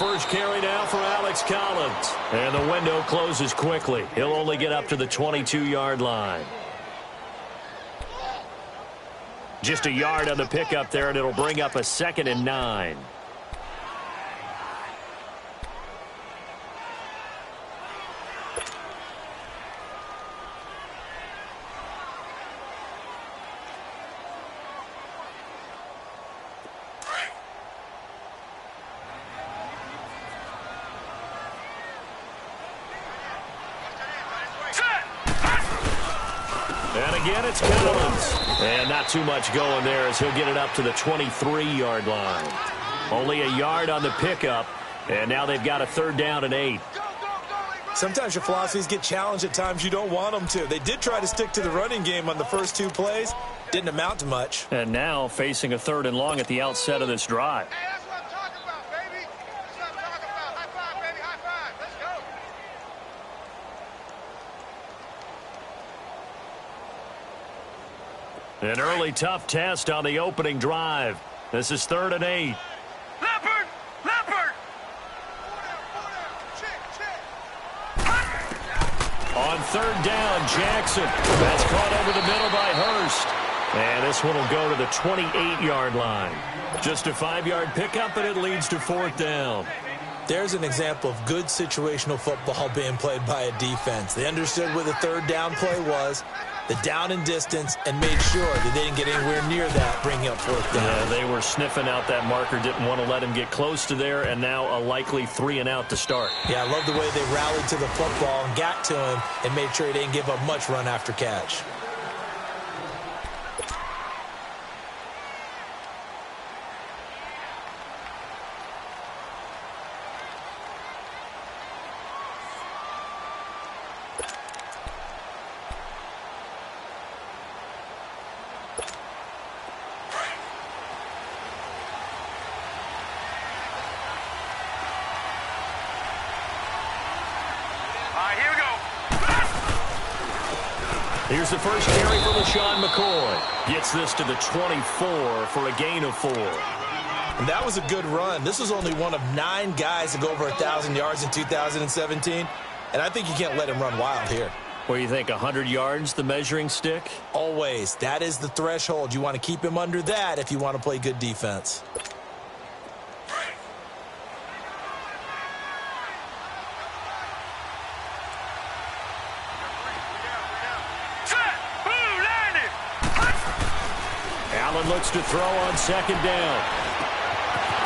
first carry now for Alex Collins. And the window closes quickly. He'll only get up to the 22-yard line. Just a yard on the pickup there, and it'll bring up a 2nd and 9. And again, it's Collins. And not too much going there as he'll get it up to the 23-yard line. Only a yard on the pickup, and now they've got a 3rd down and 8. Sometimes your philosophies get challenged at times you don't want them to. They did try to stick to the running game on the first 2 plays. Didn't amount to much. And now facing a 3rd and long at the outset of this drive. Hey, that's what I'm talking about, baby. That's what I'm talking about. High five, baby. High five. Let's go. An early tough test on the opening drive. This is 3rd and 8. Leopard! Leopard! On 3rd down, Jackson. That's caught over the middle by Hurst. And this one will go to the 28-yard line. Just a 5-yard pickup, and it leads to 4th down. There's an example of good situational football being played by a defense. They understood what the 3rd down play was, the down and distance, and made sure that they didn't get anywhere near that, bringing up 4th down. Yeah, they were sniffing out that marker, didn't want to let him get close to there, and now a likely 3 and out to start. Yeah, I love the way they rallied to the football and got to him and made sure he didn't give up much run after catch. Here's the first carry for LaShawn McCoy. Gets this to the 24 for a gain of 4. And that was a good run. This was only one of 9 guys to go over 1,000 yards in 2017. And I think you can't let him run wild here. What do you think, 100 yards, the measuring stick? Always. That is the threshold. You want to keep him under that if you want to play good defense. Allen looks to throw on 2nd down.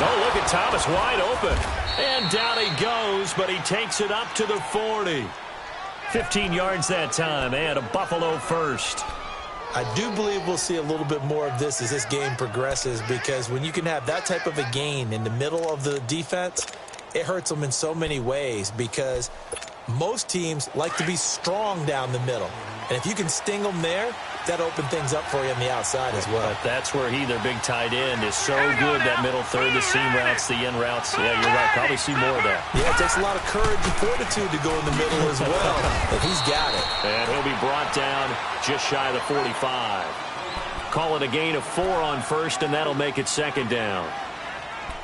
Oh, look at Thomas wide open. And down he goes, but he takes it up to the 40. 15 yards that time, and a Buffalo first. I do believe we'll see a little bit more of this as this game progresses, because when you can have that type of a gain in the middle of the defense, it hurts them in so many ways, because most teams like to be strong down the middle. And if you can sting them there, that open things up for you on the outside as well. But that's where their big tight end, is so good, that middle third, the seam routes, the in routes. Yeah, you're right. Probably see more of that. Yeah, it takes a lot of courage and fortitude to go in the middle as well. But he's got it. And he'll be brought down just shy of the 45. Call it a gain of 4 on first, and that'll make it 2nd down.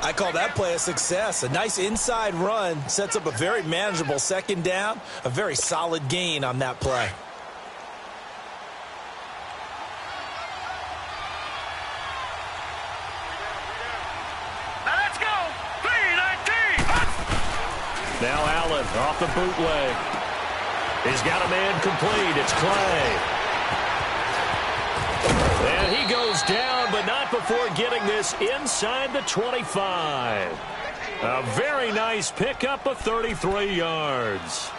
I call that play a success. A nice inside run sets up a very manageable 2nd down, a very solid gain on that play. Now Allen off the bootleg. He's got a man complete. It's Clay. And he goes down, but not before getting this inside the 25. A very nice pickup of 33 yards.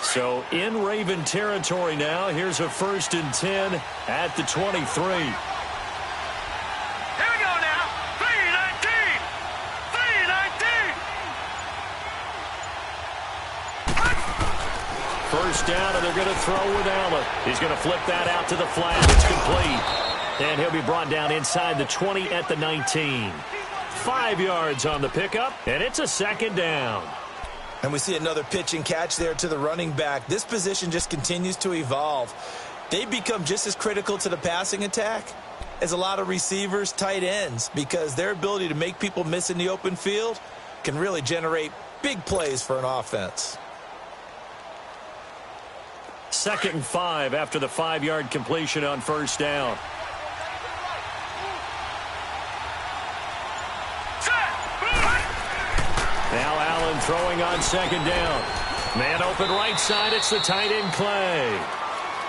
So in Raven territory now. Here's a 1st and 10 at the 23. Here we go now. 3-19. 3-19. First down, and they're going to throw with Allen. He's going to flip that out to the flat. It's complete. And he'll be brought down inside the 20 at the 19. 5 yards on the pickup, and it's a 2nd down. And we see another pitch and catch there to the running back. This position just continues to evolve. They become just as critical to the passing attack as a lot of receivers, tight ends, because their ability to make people miss in the open field can really generate big plays for an offense. 2nd and 5 after the 5-yard completion on first down. Now Allen throwing on 2nd down. Man open right side. It's the tight end Clay.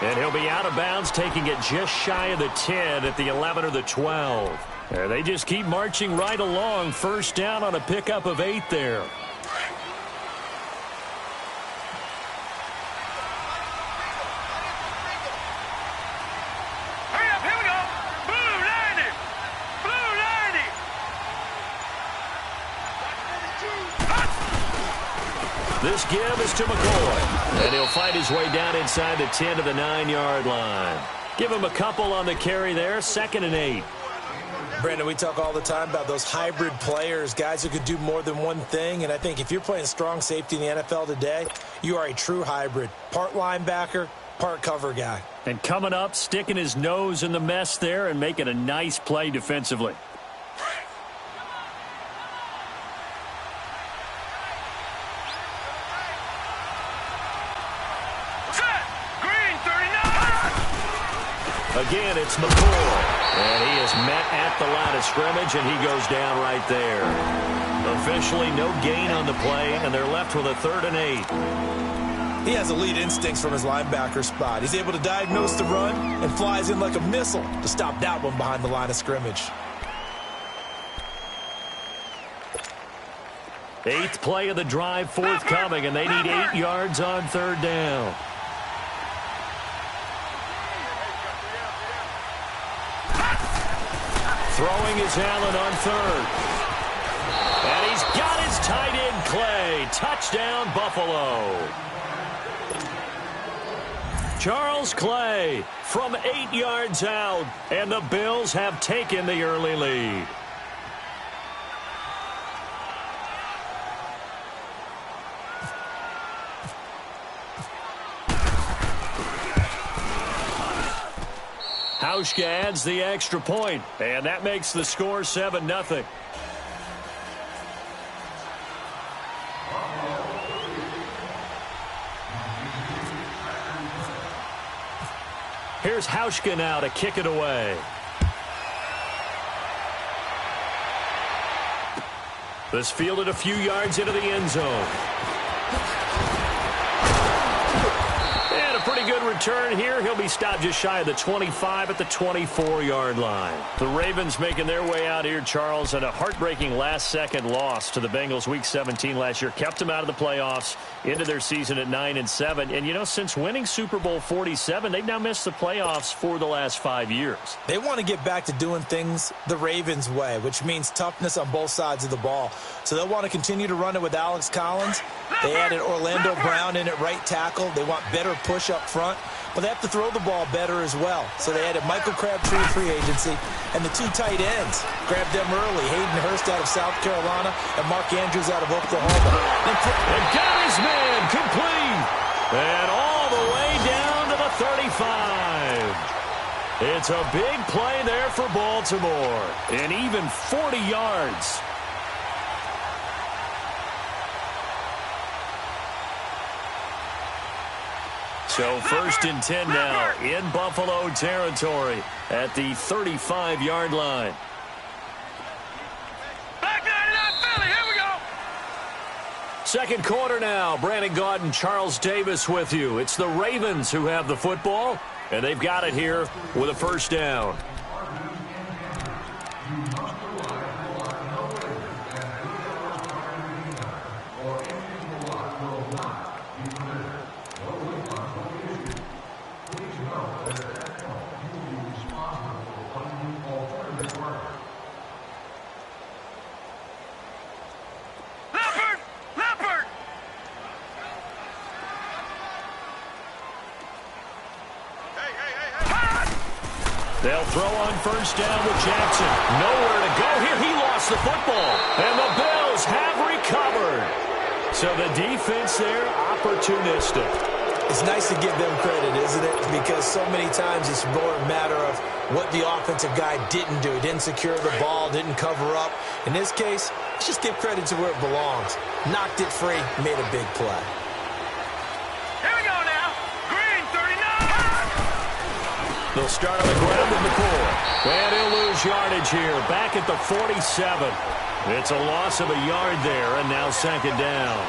And he'll be out of bounds, taking it just shy of the 10 at the 11 or the 12. And they just keep marching right along. First down on a pickup of 8 there. This give is to McCoy, and he'll fight his way down inside the 10 to the 9-yard line. Give him a couple on the carry there, 2nd and 8. Brandon, we talk all the time about those hybrid players, guys who could do more than one thing, and I think if you're playing strong safety in the NFL today, you are a true hybrid. Part linebacker, part cover guy. And coming up, sticking his nose in the mess there and making a nice play defensively. Again, it's McCoy, and he is met at the line of scrimmage, and he goes down right there. Officially, no gain on the play, and they're left with a 3rd and 8. He has elite instincts from his linebacker spot. He's able to diagnose the run and flies in like a missile to stop that one behind the line of scrimmage. 8th play of the drive forthcoming, and they need 8 yards on 3rd down. Throwing is Allen on 3rd. And he's got his tight end Clay. Touchdown, Buffalo. Charles Clay from 8 yards out. And the Bills have taken the early lead. Hauschka adds the extra point, and that makes the score 7-0. Here's Hauschka now to kick it away. This fielded a few yards into the end zone. Pretty good return here. He'll be stopped just shy of the 25 at the 24-yard line. The Ravens making their way out here, Charles, and a heartbreaking last-second loss to the Bengals Week 17 last year. Kept them out of the playoffs into their season at 9-7. And, you know, since winning Super Bowl 47, they've now missed the playoffs for the last 5 years. They want to get back to doing things the Ravens way, which means toughness on both sides of the ball. So they'll want to continue to run it with Alex Collins. They added Orlando Brown in at right tackle. They want better push up front, but they have to throw the ball better as well. So they added Michael Crabtree in free agency, and the 2 tight ends grabbed them early. Hayden Hurst out of South Carolina and Mark Andrews out of Oklahoma. And got his man complete, and all the way down to the 35. It's a big play there for Baltimore, and even 40 yards. So 1st and 10 now in Buffalo territory at the 35-yard line. Back 99 Philly, here we go. 2nd quarter now. Brandon Gaudin, Charles Davis with you. It's the Ravens who have the football, and they've got it here with a 1st down. They'll throw on 1st down with Jackson. Nowhere to go here. He lost the football. And the Bills have recovered. So the defense there, opportunistic. It's nice to give them credit, isn't it? Because so many times it's more a matter of what the offensive guy didn't do. He didn't secure the ball, didn't cover up. In this case, let's just give credit to where it belongs. Knocked it free, made a big play. Here we go now. Green, 39. They'll start on the ground with McCoy. And he'll lose yardage here, back at the 47. It's a loss of a yard there, and now second down.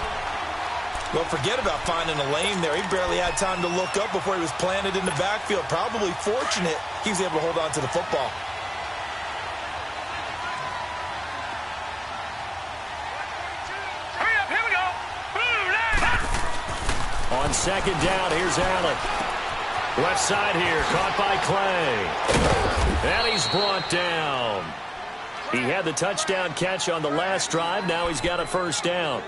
Well, forget about finding a lane there. He barely had time to look up before he was planted in the backfield. Probably fortunate he was able to hold on to the football. Hurry up, here we go. Blue line. On second down, here's Allen. Left side here, caught by Clay. And he's brought down. He had the touchdown catch on the last drive. Now he's got a first down.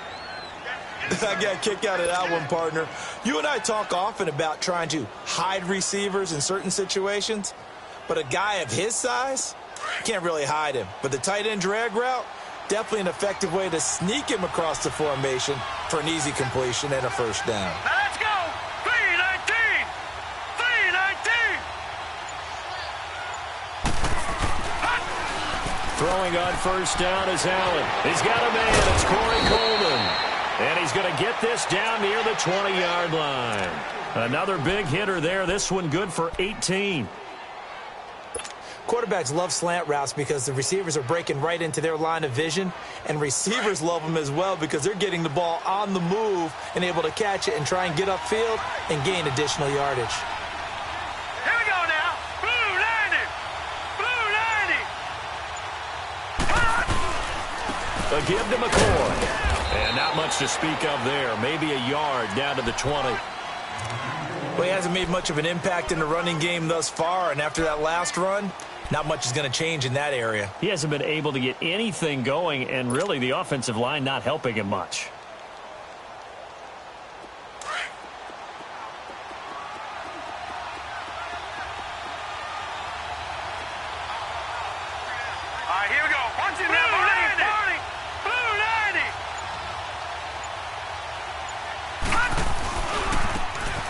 I got a kick out of that one, partner. You and I talk often about trying to hide receivers in certain situations, but a guy of his size, can't really hide him. But the tight end drag route, definitely an effective way to sneak him across the formation for an easy completion and a first down. Now let's go. 319. 319. Throwing on first down is Allen. He's got a man. It's Corey Coleman. And he's going to get this down near the 20-yard line. Another big hitter there. This one good for 18. Quarterbacks love slant routes because the receivers are breaking right into their line of vision, and receivers love them as well because they're getting the ball on the move and able to catch it and try and get upfield and gain additional yardage. Here we go now. Blue 90. Blue 90. A give to McCoy. And not much to speak of there. Maybe a yard down to the 20. Well, he hasn't made much of an impact in the running game thus far, and after that last run, not much is going to change in that area. He hasn't been able to get anything going, and really the offensive line not helping him much. All right, here we go. Watch it now. Blue 90. Blue 90.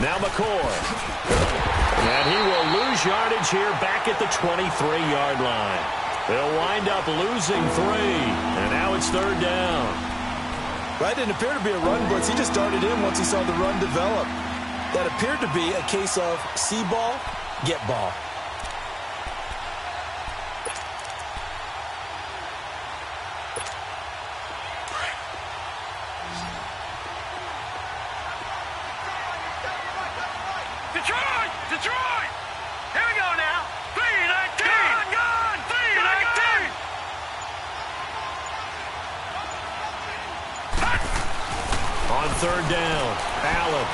Now McCoy. And he will lose yardage here back at the 23-yard line. They'll wind up losing 3. And now it's third down. Right, didn't appear to be a run blitz. He just started in once he saw the run develop. That appeared to be a case of see ball, get ball. Detroit! Here we go now. 319. Gone. 319. On third down, Allen.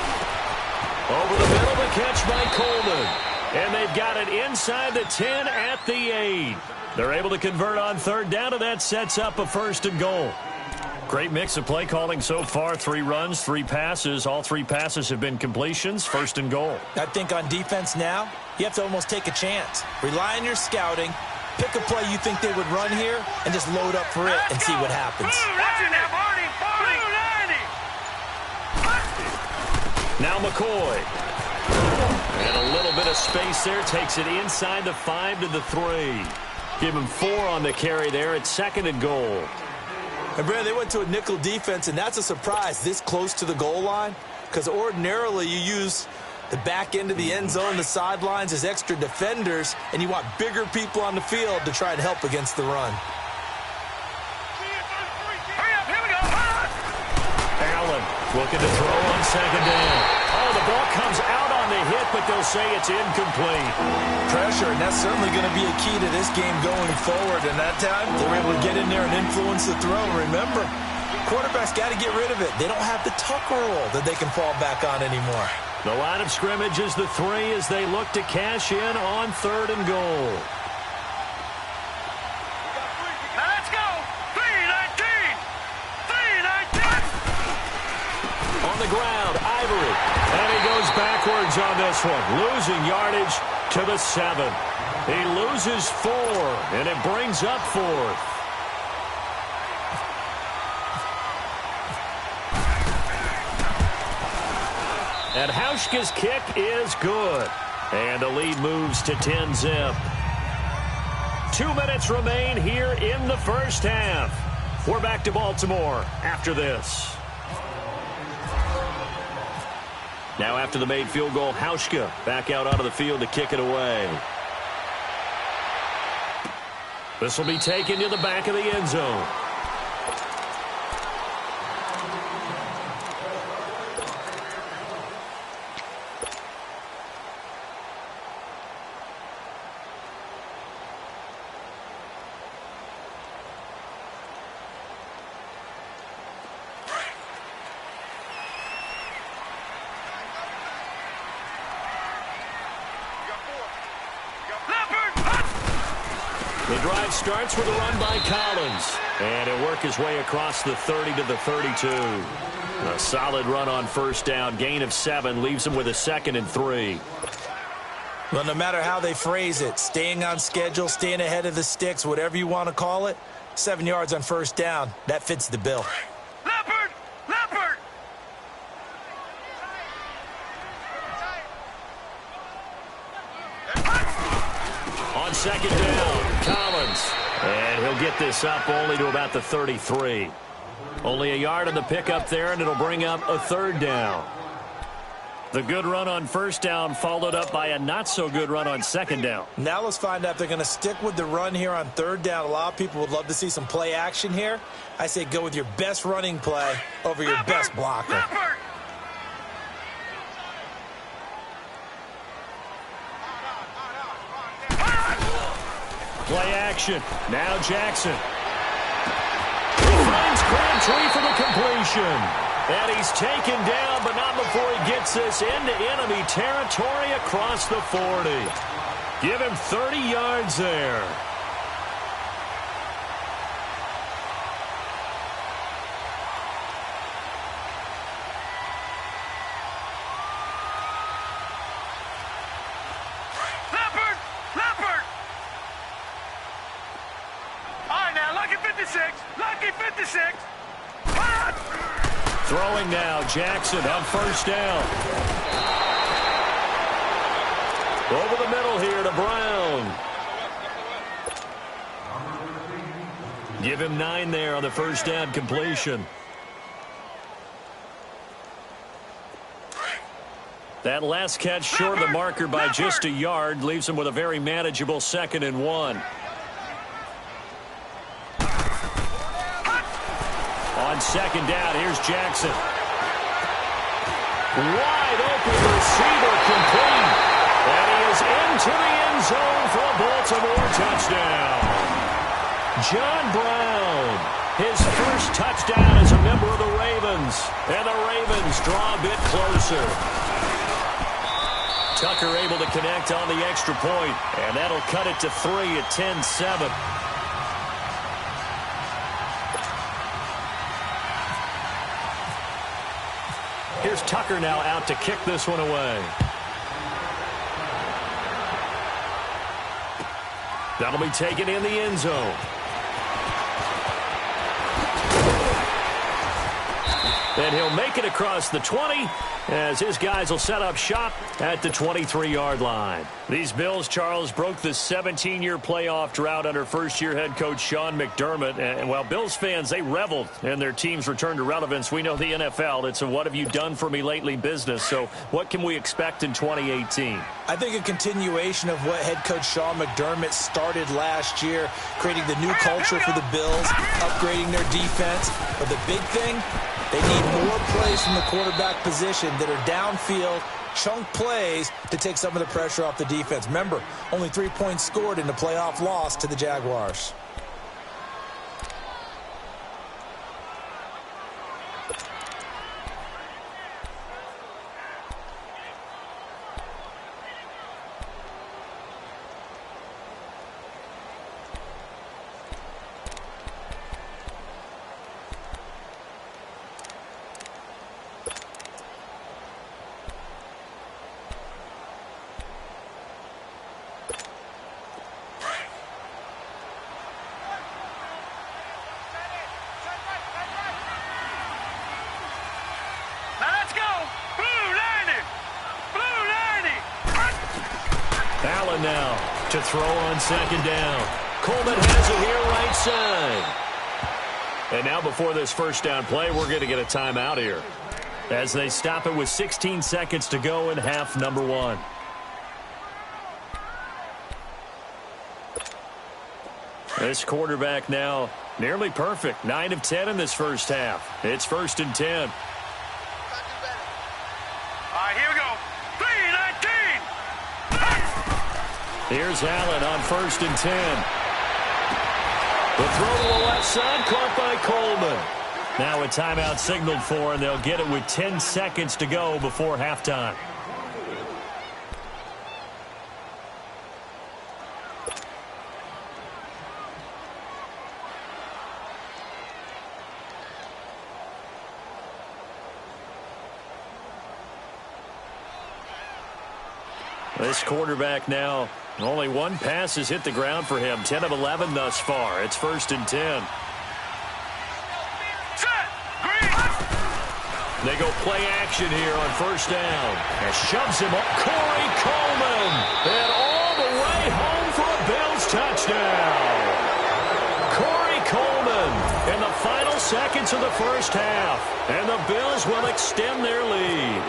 Over the middle, the catch by Coleman. And they've got it inside the 10 at the 8. They're able to convert on third down, and that sets up a first and goal. Great mix of play calling so far. 3 runs, 3 passes. All 3 passes have been completions. First and goal. I think on defense now, you have to almost take a chance. Rely on your scouting. Pick a play you think they would run here and just load up for it and see what happens. Watch it now, Barney. Now McCoy. And a little bit of space there. Takes it inside the 5 to the 3. Give him 4 on the carry there. It's second and goal. And, Brad, they went to a nickel defense, and that's a surprise this close to the goal line because ordinarily you use the back end of the end zone, the sidelines as extra defenders, and you want bigger people on the field to try and help against the run. Hurry up, here we go. Allen looking to throw on second down. Oh, the ball comes out on the hit, but they'll say it's incomplete. Pressure, and that's certainly going to be a key to this game going forward. And that time, they were able to get in there and influence the throw. Remember, quarterbacks got to get rid of it. They don't have the tuck rule that they can fall back on anymore. The line of scrimmage is the 3 as they look to cash in on third and goal. Now let's go. 319. 319. On the ground, Ivory. And he goes backwards on this one, losing yardage to the 7. He loses 4, and it brings up 4th. And Hauschka's kick is good. And the lead moves to 10-zip. 2 minutes remain here in the first half. We're back to Baltimore after this. Now after the made field goal, Hauschka back out onto the field to kick it away. This will be taken to the back of the end zone. The drive starts with a run by Collins. And it'll work his way across the 30 to the 32. A solid run on first down. Gain of 7 leaves him with a 2nd and 3. Well, no matter how they phrase it, staying on schedule, staying ahead of the sticks, whatever you want to call it, 7 yards on first down, that fits the bill. Leopard! Leopard! On second down, Collins. And he'll get this up only to about the 33. Only a yard on the pickup there, and it'll bring up a 3rd down. The good run on first down followed up by a not-so-good run on 2nd down. Now let's find out if they're going to stick with the run here on 3rd down. A lot of people would love to see some play action here. I say go with your best running play over your best blocker. Leopard! Play action. Now Jackson. He finds Crabtree for the completion. And he's taken down, but not before he gets this into enemy territory across the 40. Give him 30 yards there. Leopard! Leopard! All right, now, lucky 56. Lucky 56. Hot! Throwing now, Jackson on first down. Over the middle here to Brown. Give him 9 there on the first down completion. That last catch short of the marker by just a yard leaves him with a very manageable 2nd and 1. On second down, here's Jackson. Wide open receiver complete. And he is into the end zone for a Baltimore touchdown. John Brown, his first touchdown as a member of the Ravens. And the Ravens draw a bit closer. Tucker able to connect on the extra point. And that'll cut it to 3 at 10-7. Here's Tucker now out to kick this one away. That'll be taken in the end zone. And he'll make it across the 20 as his guys will set up shop at the 23-yard line. These Bills, Charles, broke the 17-year playoff drought under first-year head coach Sean McDermott. And while Bills fans, they reveled in their team's return to relevance, we know the NFL, it's a what have you done for me lately business. So what can we expect in 2018? I think a continuation of what head coach Sean McDermott started last year, creating the new culture for the Bills, upgrading their defense. But the big thing, they need more plays from the quarterback position that are downfield, chunk plays to take some of the pressure off the defense. Remember, only 3 points scored in the playoff loss to the Jaguars. Allen now to throw on second down. Coleman has it here right side. And now before this first down play, we're going to get a timeout here as they stop it with 16 seconds to go in half number one. This quarterback now nearly perfect. 9 of 10 in this first half. It's 1st and 10. All right, here we go. 3-19. Here's Allen on 1st and 10. The throw to the left side, caught by Coleman. Now a timeout signaled for, and they'll get it with 10 seconds to go before halftime. This quarterback now, only one pass has hit the ground for him. 10 of 11 thus far. It's 1st and 10. They go play action here on first down. And shoves him up. Corey Coleman. And all the way home for a Bills touchdown. Corey Coleman in the final seconds of the first half. And the Bills will extend their lead.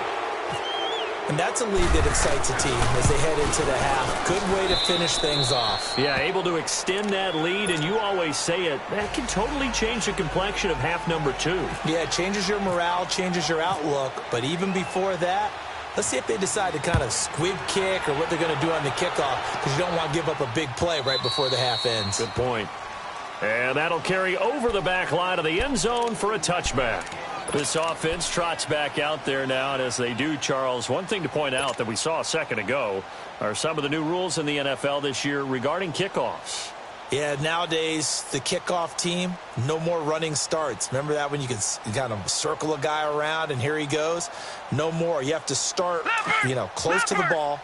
And that's a lead that excites a team as they head into the half. Good way to finish things off. Yeah, able to extend that lead, and you always say it, that can totally change the complexion of half number two. Yeah, it changes your morale, changes your outlook. But even before that, let's see if they decide to kind of squib kick or what they're going to do on the kickoff, because you don't want to give up a big play right before the half ends. Good point. And that'll carry over the back line of the end zone for a touchback. This offense trots back out there now, and as they do, Charles, one thing to point out that we saw a second ago are some of the new rules in the NFL this year regarding kickoffs. Yeah, nowadays, the kickoff team, no more running starts. Remember that when you can kind of circle a guy around and here he goes? No more. You have to start, close to the ball.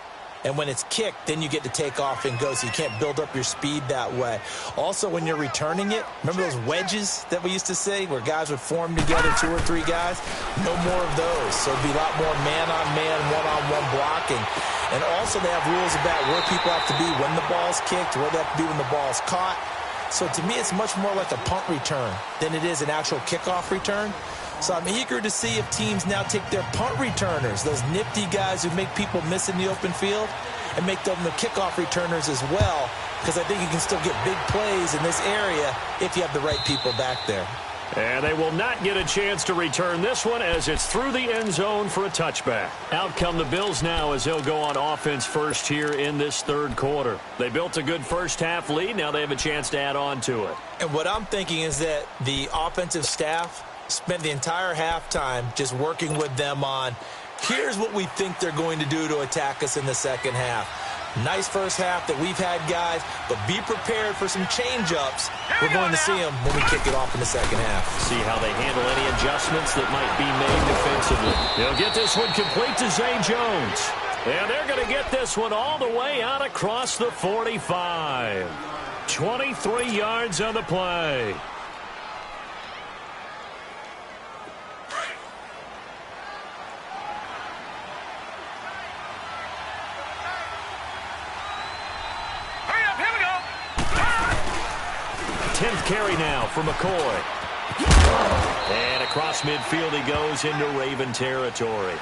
And when it's kicked, then you get to take off and go, so you can't build up your speed that way. Also, when you're returning it, remember those wedges that we used to say where guys would form together, 2 or 3 guys? No more of those. So it'd be a lot more man-on-man, one-on-one blocking. And also they have rules about where people have to be when the ball's kicked, where they have to be when the ball's caught. So to me, it's much more like a punt return than it is an actual kickoff return. So I'm eager to see if teams now take their punt returners, those nifty guys who make people miss in the open field, and make them the kickoff returners as well, because I think you can still get big plays in this area if you have the right people back there. And they will not get a chance to return this one as it's through the end zone for a touchback. Out come the Bills now as they'll go on offense first here in this third quarter. They built a good first half lead. Now they have a chance to add on to it. And what I'm thinking is that the offensive staff spent the entire halftime just working with them on, here's what we think they're going to do to attack us in the second half. Nice first half that we've had, guys, but be prepared for some change-ups. We're going to see them when we kick it off in the second half. See how they handle any adjustments that might be made defensively. They'll get this one complete to Zay Jones. And they're going to get this one all the way out across the 45. 23 yards on the play. Carry now for McCoy. And across midfield he goes into Raven territory.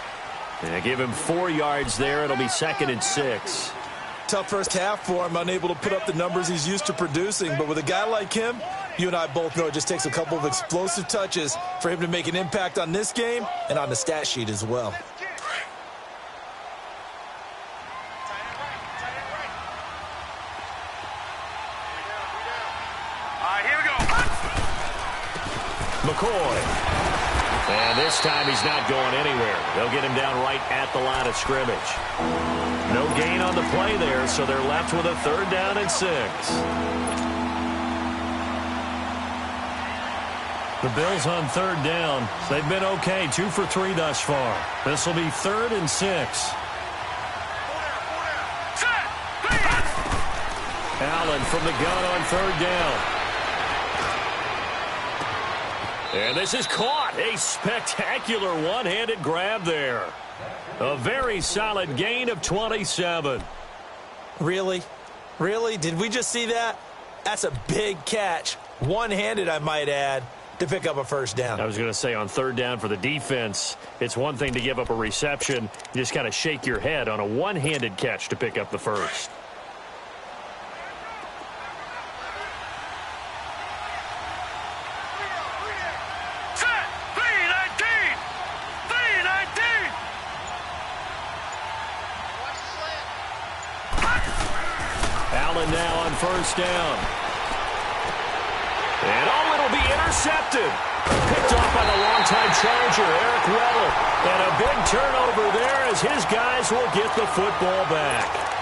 And give him 4 yards there. It'll be 2nd and 6. Tough first half for him, unable to put up the numbers he's used to producing. But with a guy like him, you and I both know it just takes a couple of explosive touches for him to make an impact on this game and on the stat sheet as well. McCoy. And this time he's not going anywhere. They'll get him down right at the line of scrimmage. No gain on the play there, so they're left with a 3rd down and 6. The Bills on 3rd down. They've been okay, 2 for 3 thus far. This will be 3rd and 6. Allen from the gun on 3rd down. And this is caught. A spectacular one-handed grab there. A very solid gain of 27. Really? Really? Did we just see that? That's a big catch. One-handed, I might add, to pick up a first down. I was going to say on third down for the defense, it's one thing to give up a reception. You just kind of shake your head on a one-handed catch to pick up the first. Allen now on first down. And it'll be intercepted. Picked off by the longtime Charger, Eric Weddle. And a big turnover there as his guys will get the football back.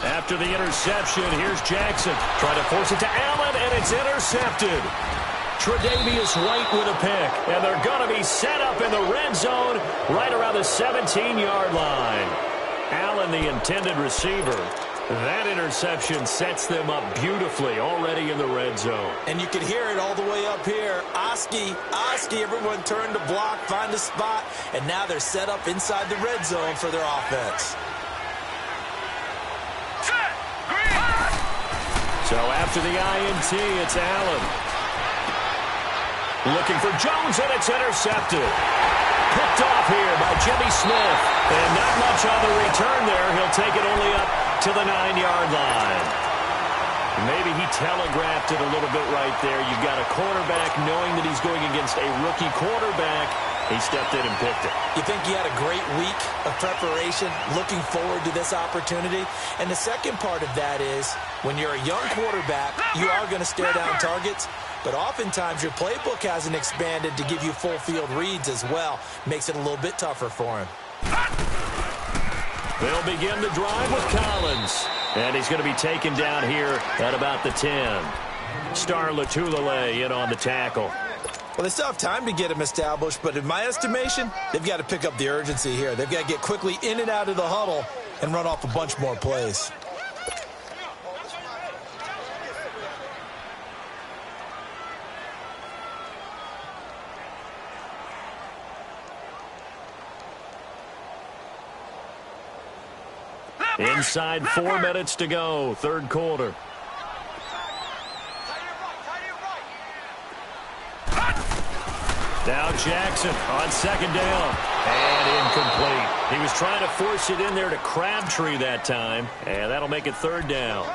After the interception, here's Jackson. Trying to force it to Allen, and it's intercepted. Tre'Davious White with a pick, and they're going to be set up in the red zone right around the 17-yard line. Allen, the intended receiver. That interception sets them up beautifully already in the red zone. And you can hear it all the way up here. Oski, everyone turned to block, find a spot, and now they're set up inside the red zone for their offense. So after the INT, it's Allen. Looking for Jones, and it's intercepted. Picked off here by Jimmy Smith. And not much on the return there. He'll take it only up to the 9-yard line. Maybe he telegraphed it a little bit right there. You've got a quarterback knowing that he's going against a rookie quarterback. He stepped in and picked it. You think he had a great week of preparation, looking forward to this opportunity? And the second part of that is, when you're a young quarterback, you are going to stare down targets, but oftentimes your playbook hasn't expanded to give you full field reads as well. Makes it a little bit tougher for him. They'll begin the drive with Collins. And he's going to be taken down here at about the 10. Star Latulele in on the tackle. Well, they still have time to get him established, but in my estimation, they've got to pick up the urgency here. They've got to get quickly in and out of the huddle and run off a bunch more plays. Inside 4 minutes to go, third quarter. Now Jackson on second down. And incomplete. He was trying to force it in there to Crabtree that time. And that'll make it third down.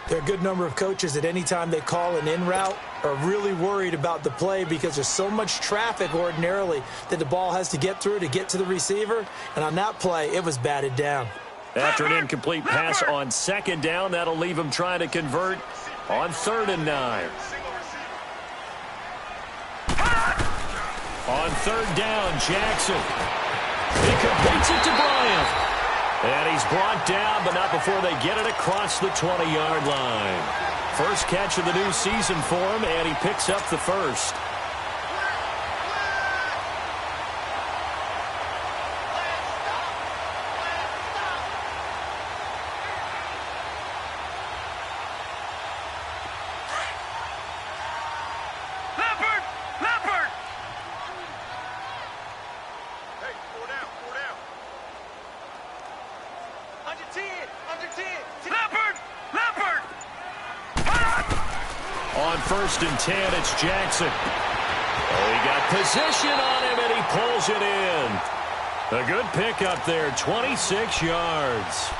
There are a good number of coaches at any time they call an in route are really worried about the play because there's so much traffic ordinarily that the ball has to get through to get to the receiver. And on that play, it was batted down. After an incomplete pass on second down, that'll leave him trying to convert on 3rd and 9. On 3rd down, Jackson. He completes it to Bryant. And he's brought down, but not before they get it across the 20-yard line. First catch of the new season for him, and he picks up the first. On 1st and 10, it's Jackson. Oh, he got position on him, and he pulls it in. A good pickup there, 26 yards.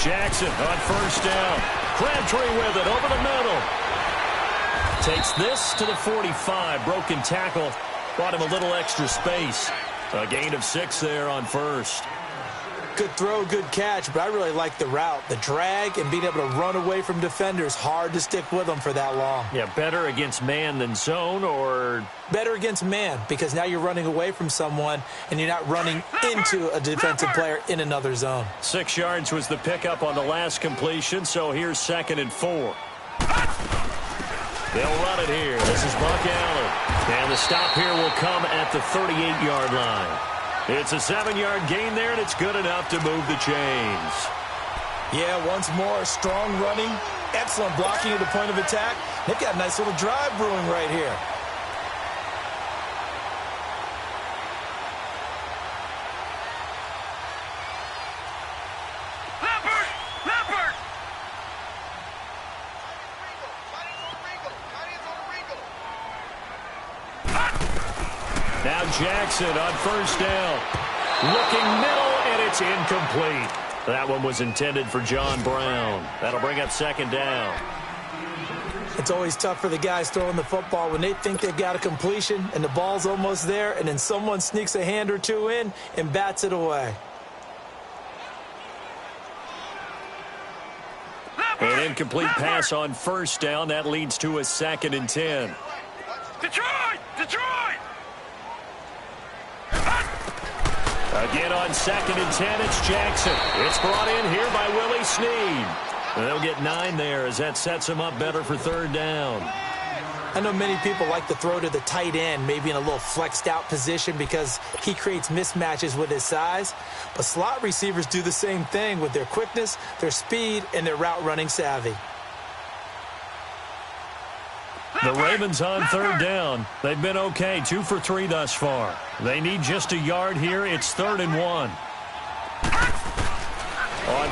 Jackson on 1st down. Crabtree with it over the middle. Takes this to the 45. Broken tackle. Brought him a little extra space. A gain of 6 there on first. Good throw, good catch, but I really like the route. The drag and being able to run away from defenders, hard to stick with them for that long. Yeah, better against man than zone, or? Better against man, because now you're running away from someone and you're not running into a defensive player in another zone. 6 yards was the pickup on the last completion, so here's 2nd and 4. They'll run it here. This is Buck Allen. And the stop here will come at the 38-yard line. It's a 7-yard gain there, and it's good enough to move the chains. Yeah, once more, strong running, excellent blocking at the point of attack. They've got a nice little drive brewing right here. Now Jackson on first down. Looking middle, and it's incomplete. That one was intended for John Brown. That'll bring up 2nd down. It's always tough for the guys throwing the football when they think they've got a completion and the ball's almost there, and then someone sneaks a hand or two in and bats it away. An incomplete pass on first down. That leads to a 2nd and 10. Detroit! Detroit! Again on 2nd and 10, it's Jackson. It's brought in here by Willie Snead. And they'll get 9 there as that sets them up better for 3rd down. I know many people like to throw to the tight end, maybe in a little flexed out position because he creates mismatches with his size. But slot receivers do the same thing with their quickness, their speed, and their route running savvy. The Ravens on 3rd down. They've been okay, 2 for 3 thus far. They need just a yard here. It's 3rd and 1. On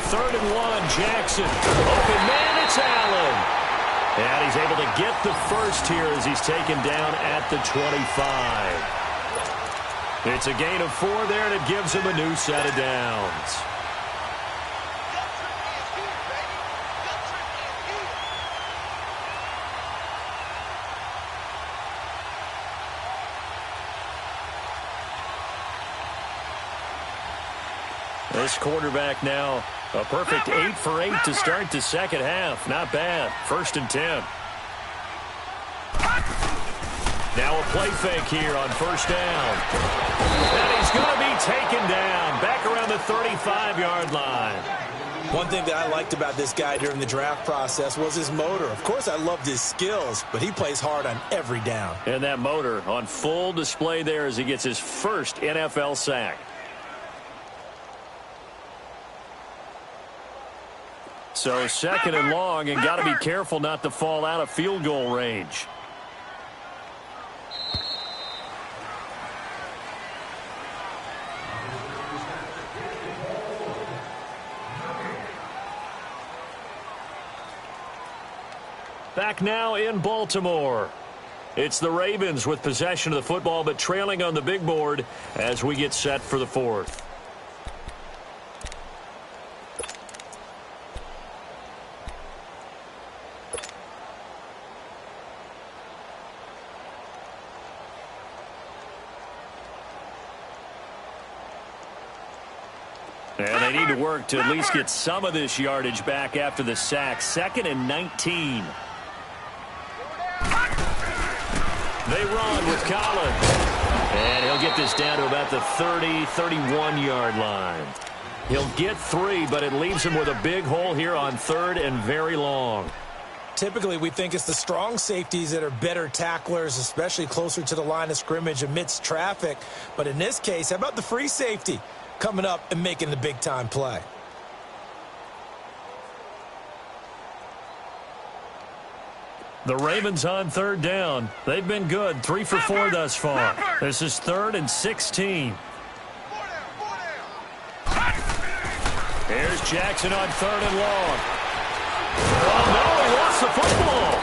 3rd and 1, Jackson. Open man, it's Allen. And he's able to get the first here as he's taken down at the 25. It's a gain of 4 there, and it gives him a new set of downs. This quarterback now a perfect 8 for 8 to start the second half. Not bad. 1st and 10. Now a play fake here on first down. And he's going to be taken down back around the 35-yard line. One thing that I liked about this guy during the draft process was his motor. Of course, I loved his skills, but he plays hard on every down. And that motor on full display there as he gets his first NFL sack. So 2nd and long, and got to be careful not to fall out of field goal range. Back now in Baltimore. It's the Ravens with possession of the football, but trailing on the big board as we get set for the 4th. And they need to work to at least get some of this yardage back after the sack. 2nd and 19. They run with Collins. And he'll get this down to about the 30, 31-yard line. He'll get 3, but it leaves him with a big hole here on 3rd and very long. Typically, we think it's the strong safeties that are better tacklers, especially closer to the line of scrimmage amidst traffic. But in this case, how about the free safety coming up and making the big-time play? The Ravens on 3rd down. They've been good, 3 for 4 thus far. This is 3rd and 16. Here's Jackson on 3rd and long. Oh, no, he lost the football.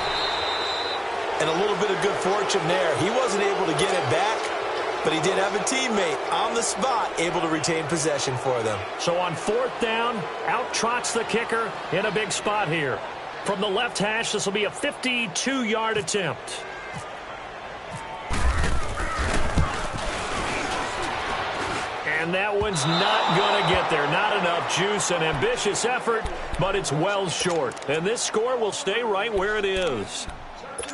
And a little bit of good fortune there. He wasn't able to get it back, but he did have a teammate on the spot able to retain possession for them. So on 4th down, out trots the kicker in a big spot here. From the left hash, this will be a 52-yard attempt. And that one's not going to get there. Not enough juice. An ambitious effort, but it's well short. And this score will stay right where it is.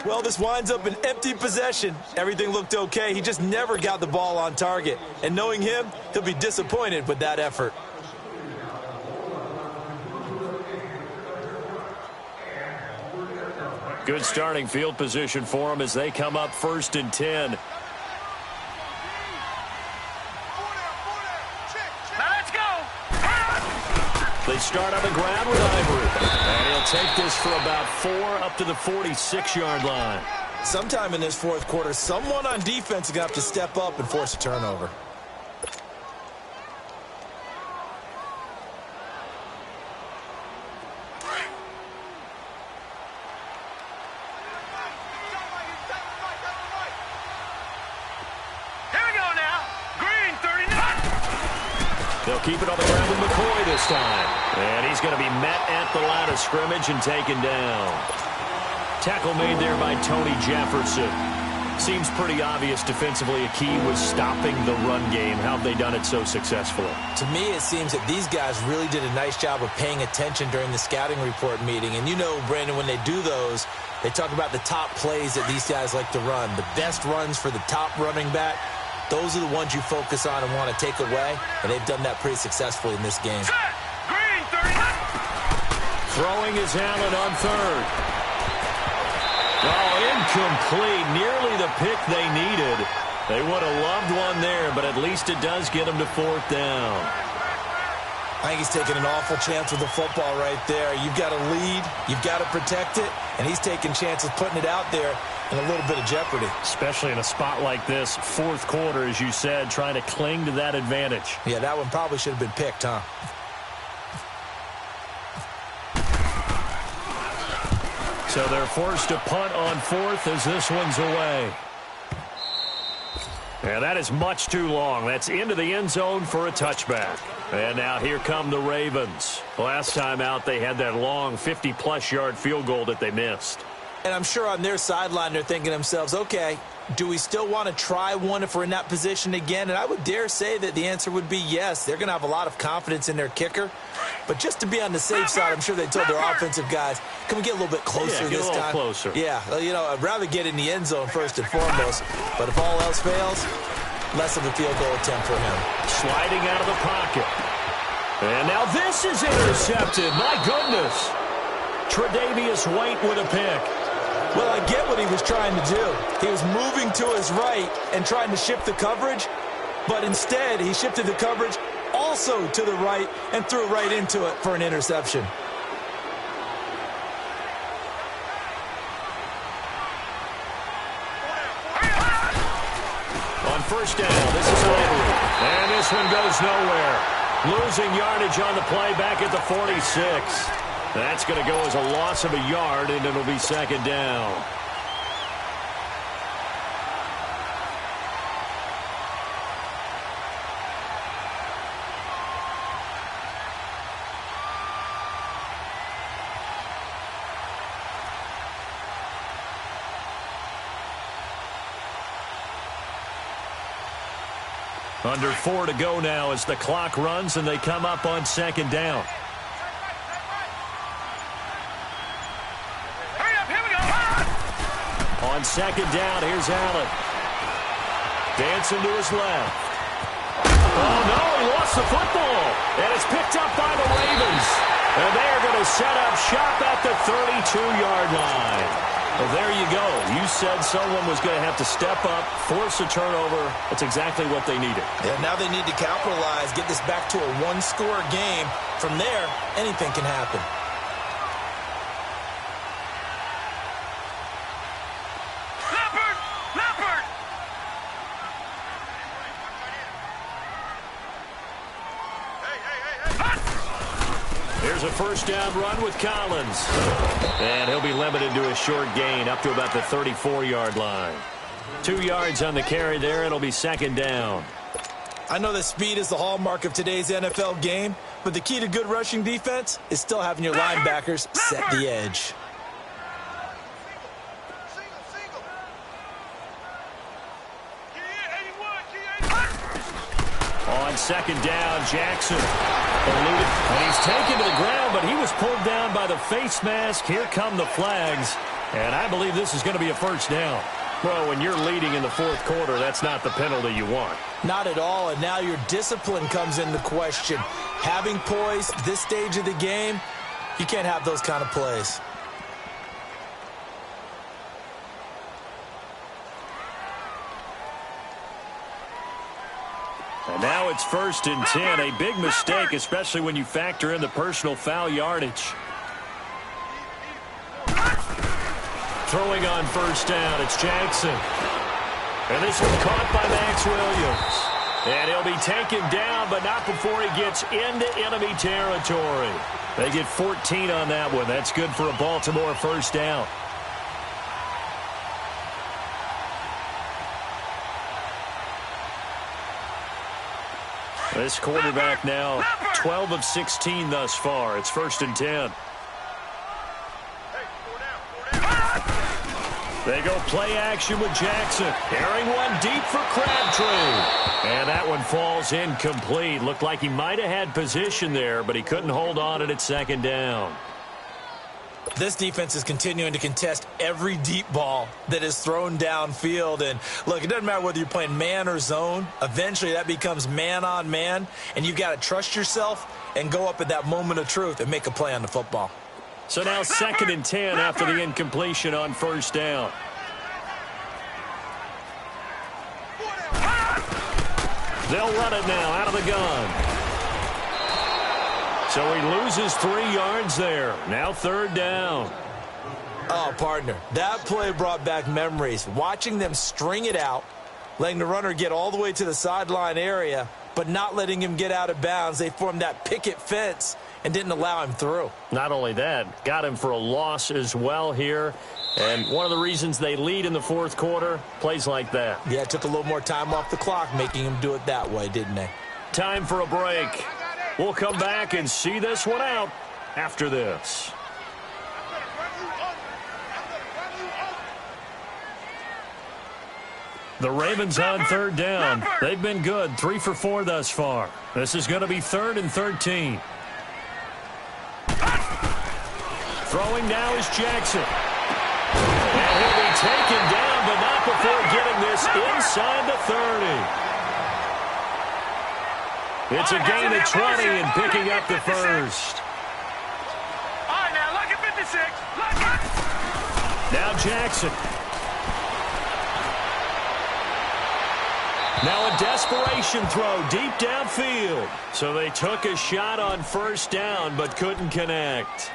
Well, this winds up an empty possession. Everything looked okay. He just never got the ball on target. And knowing him, he'll be disappointed with that effort. Good starting field position for them as they come up 1st and 10. They start on the ground with Ivory. And he'll take this for about 4 up to the 46-yard line. Sometime in this fourth quarter, someone on defense is going to have to step up and force a turnover. They'll keep it on the ground with McCoy this time. And he's going to be met at the line of scrimmage and taken down. Tackle made there by Tony Jefferson. Seems pretty obvious defensively a key was stopping the run game. How have they done it so successfully? To me, it seems that these guys really did a nice job of paying attention during the scouting report meeting. And you know, Brandon, when they do those, they talk about the top plays that these guys like to run. The best runs for the top running back. Those are the ones you focus on and want to take away, and they've done that pretty successfully in this game. Throwing is Allen on 3rd. Oh, incomplete. Nearly the pick they needed. They would have loved one there, but at least it does get them to 4th down. I think he's taking an awful chance with the football right there. You've got to lead, you've got to protect it, and he's taking chances putting it out there in a little bit of jeopardy. Especially in a spot like this, 4th quarter, as you said, trying to cling to that advantage. Yeah, that one probably should have been picked, huh? So they're forced to punt on 4th as this one's away. And that is much too long. That's into the end zone for a touchback. And now here come the Ravens. Last time out, they had that long 50-plus yard field goal that they missed. And I'm sure on their sideline they're thinking to themselves, okay, do we still want to try one if we're in that position again? And I would dare say that the answer would be yes. They're going to have a lot of confidence in their kicker. But just to be on the safe side, I'm sure they told their offensive guys, can we get a little bit closer this time? Closer. Yeah, you know, I'd rather get in the end zone first and foremost. But if all else fails, less of a field goal attempt for him. Sliding out of the pocket. And now this is intercepted. My goodness. Tre'Davious White with a pick. Well, I get what he was trying to do. He was moving to his right and trying to shift the coverage, but instead he shifted the coverage also to the right and threw right into it for an interception. On 1st down, this is Ivory. And this one goes nowhere. Losing yardage on the play back at the 46. That's going to go as a loss of a yard, and it'll be 2nd down. Under 4 to go now as the clock runs, and they come up on 2nd down. On 2nd down, here's Allen. Dancing to his left. Oh, no, he lost the football. And it's picked up by the Ravens. And they're going to set up shop at the 32-yard line. Well, there you go. You said someone was going to have to step up, force a turnover. That's exactly what they needed. Yeah, now they need to capitalize, get this back to a one-score game. From there, anything can happen. Here's a 1st down run with Collins. And he'll be limited to a short gain up to about the 34-yard line. 2 yards on the carry there. It'll be 2nd down. I know that speed is the hallmark of today's NFL game, but the key to good rushing defense is still having your linebackers set the edge. on second down, Jackson eluded, and he's taken to the ground, but he was pulled down by the face mask. Here come the flags, and I believe this is going to be a first down. Well, when you're leading in the fourth quarter, that's not the penalty you want. Not at all, and now your discipline comes into question. Having poise this stage of the game, you can't have those kind of plays. And now it's 1st and 10, a big mistake, especially when you factor in the personal foul yardage. Throwing on first down, it's Jackson. And this one caught by Max Williams. And he'll be taken down, but not before he gets into enemy territory. They get 14 on that one. That's good for a Baltimore first down. This quarterback now 12 of 16 thus far. It's 1st and 10. They go play action with Jackson. Airing one deep for Crabtree. And that one falls incomplete. Looked like he might have had position there, but he couldn't hold on it at second down. This defense is continuing to contest every deep ball that is thrown downfield. And, look, it doesn't matter whether you're playing man or zone. Eventually, that becomes man-on-man, and you've got to trust yourself and go up at that moment of truth and make a play on the football. So now 2nd and 10 after the incompletion on first down. They'll run it now out of the gun. So he loses 3 yards there. Now 3rd down. Oh, partner, that play brought back memories. Watching them string it out, letting the runner get all the way to the sideline area, but not letting him get out of bounds. They formed that picket fence and didn't allow him through. Not only that, got him for a loss as well here. And one of the reasons they lead in the fourth quarter, plays like that. Yeah, it took a little more time off the clock, making him do it that way, didn't they? Time for a break. We'll come back and see this one out after this. The Ravens on 3rd down. They've been good, 3 for 4 thus far. This is going to be 3rd and 13. Throwing now is Jackson. And he'll be taken down, but not before getting this inside the 30. It's a gain of 20 and picking up the first. All right, now look at 56. Look at. Now Jackson. Now a desperation throw deep downfield. So they took a shot on first down but couldn't connect.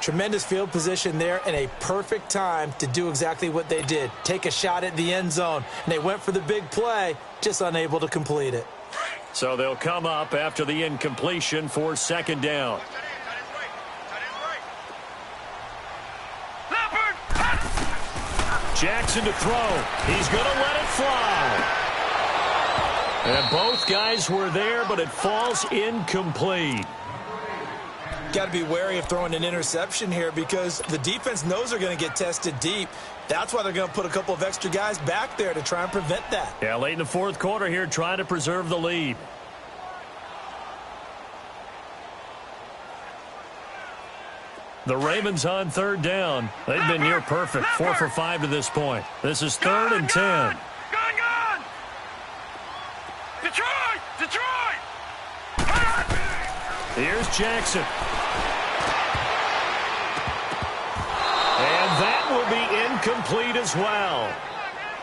Tremendous field position there and a perfect time to do exactly what they did. Take a shot at the end zone. And they went for the big play, just unable to complete it. So they'll come up after the incompletion for 2nd down. Jackson to throw. He's going to let it fly. And both guys were there, but it falls incomplete. Got to be wary of throwing an interception here because the defense knows they're going to get tested deep. That's why they're going to put a couple of extra guys back there to try and prevent that. Yeah, late in the fourth quarter here, trying to preserve the lead. The Ravens on 3rd down. They've been near perfect, 4 for 5 to this point. This is 3rd and 10. Gone! Detroit! Detroit! Here's Jackson. And that will be incomplete as well.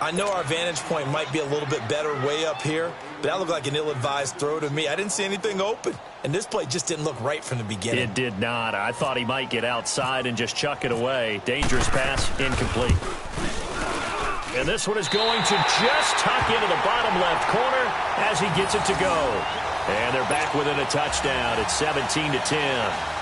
I know our vantage point might be a little bit better way up here, but that looked like an ill-advised throw to me. I didn't see anything open, and this play just didn't look right from the beginning. It did not. I thought he might get outside and just chuck it away. Dangerous pass, incomplete. And this one is going to just tuck into the bottom left corner as he gets it to go. And they're back within a touchdown. It's 17-10.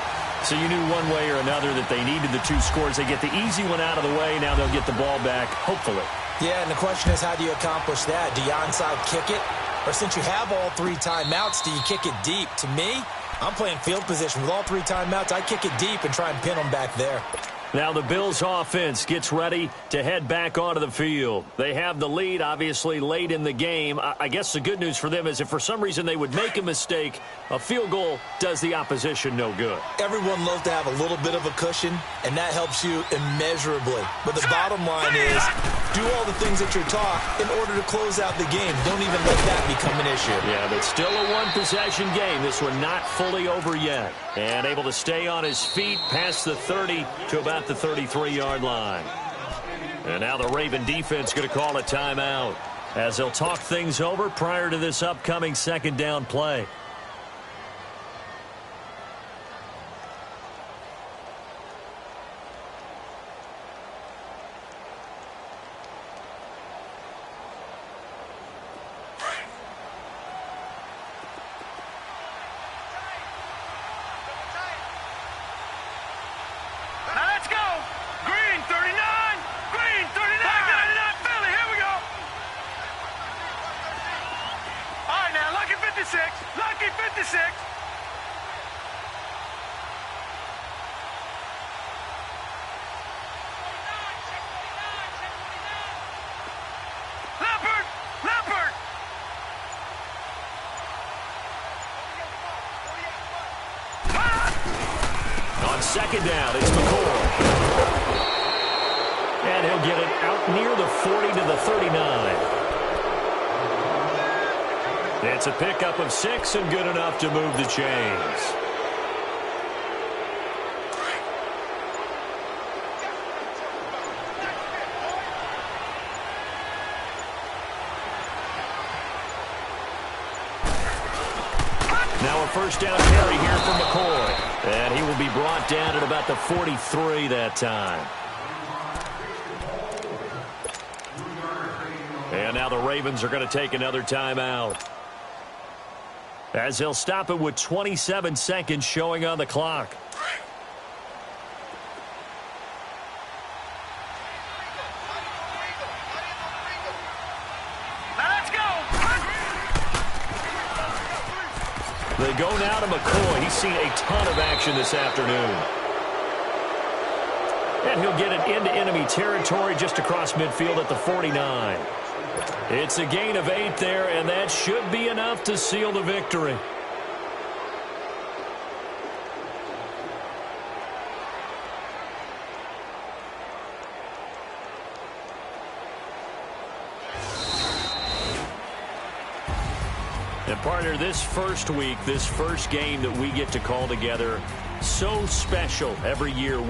So you knew one way or another that they needed the 2 scores. They get the easy one out of the way. Now they'll get the ball back, hopefully. Yeah, and the question is, how do you accomplish that? Do you onside kick it? Or since you have all 3 timeouts, do you kick it deep? To me, I'm playing field position. With all 3 timeouts, I kick it deep and try and pin them back there. Now the Bills offense gets ready to head back onto the field. They have the lead, obviously, late in the game. I guess the good news for them is if for some reason they would make a mistake, a field goal does the opposition no good. Everyone loves to have a little bit of a cushion, and that helps you immeasurably. But the bottom line is do all the things that you're taught in order to close out the game. Don't even let that become an issue. Yeah, but still a one-possession game. This one not fully over yet. And able to stay on his feet past the 30 to about the 33-yard line. And now the Raven defense going to call a timeout as they'll talk things over prior to this upcoming second down play. Lucky 56. Leopard. On second down, it's McCoy. And he'll get it out near the 40 to the 39. It's a pickup of 6 and good enough to move the chains. Now a first down carry here for McCoy. And he will be brought down at about the 43 that time. And now the Ravens are going to take another timeout, as they'll stop it with 27 seconds showing on the clock. Let's go. They go now to McCoy. He's seen a ton of action this afternoon. And he'll get it into enemy territory just across midfield at the 49. It's a gain of 8 there, and that should be enough to seal the victory. And partner, this first week, this first game that we get to call together, so special every year.